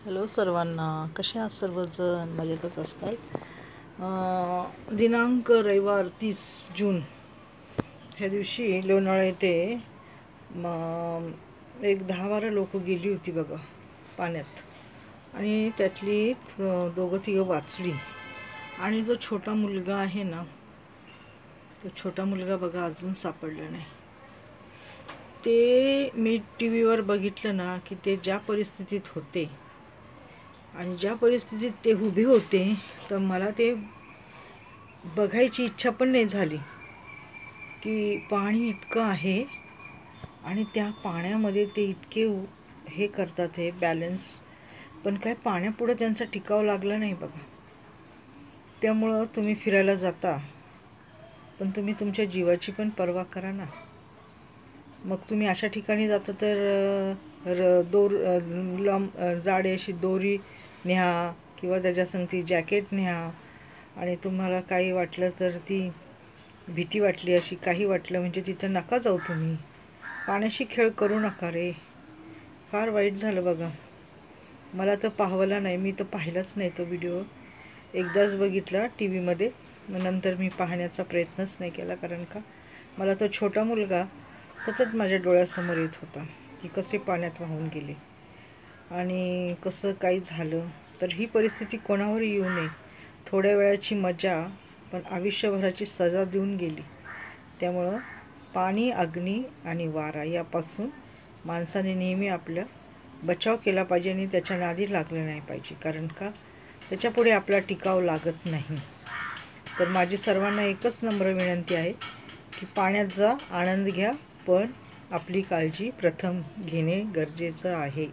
Hello सर्वांना, कसे आहात सर्वजण? मजेतच असतात. दिनांक रविवार 30 जून ह्या दिवशी लोणावळा येथे एक 10-12 लोक गेली होती बघा पाण्यात, आणि त्यातली दोघं तिघं वाचली. आणि जो छोटा मुलगा आहे ना, तो छोटा मुलगा बघा अजून सापडला नाही. ते मी TV वर बघितलं ना की ते ज्या परिस्थितीत होते आणि ज्या परिस्थितीत ते उभे होते, तर मला ते बघायची इच्छा पण नाही झाली की पाणी इतकं आहे आणि त्या पाण्यामध्ये ते इतके हे करतात, हे बॅलन्स. पण काय पाण्यापुढे त्यांचा टिकाव लागला नाही बघा. त्यामुळं तुम्ही फिरायला जाता, पण तुम्ही तुमच्या जीवाची पण पर्वा करा ना. मग तुम्ही अशा ठिकाणी जाता तर जाडे अशी दोरी न्या किंवा त्याच्यासंगती जॅकेट न्या. आणि तुम्हाला काही वाटलं तर ती भीती वाटली, अशी काही वाटलं म्हणजे तिथं नका जाऊ तुम्ही. पाण्याशी खेळ करू नका रे. फार वाईट झालं बघा. मला तर पाहावला नाही, मी तर पाहिलाच नाही तो व्हिडिओ. एकदाच बघितला TV मध्ये, नंतर मी पाहण्याचा प्रयत्नच नाही केला. कारण का मला तो छोटा मुलगा सतत माझ्या डोळ्यासमोर येत होता की कसे पाण्यात वाहून गेले आणि कसं काही झालं. तर ही परिस्थिती कोणावर येऊ नये. थोड्या वेळाची मजा पण आयुष्यभराची सजा देऊन गेली. त्यामुळं पाणी, अग्नी आणि वारा यापासून माणसाने नेहमी आपला बचाव केला पाहिजे आणि त्याच्या नादी लागलं नाही पाहिजे. कारण का त्याच्यापुढे आपला टिकाव लागत नाही. तर माझी सर्वांना एकच नम्र विनंती आहे की पाण्यात जा, आनंद घ्या, पण आपली काळजी प्रथम घेणे गरजेचं आहे.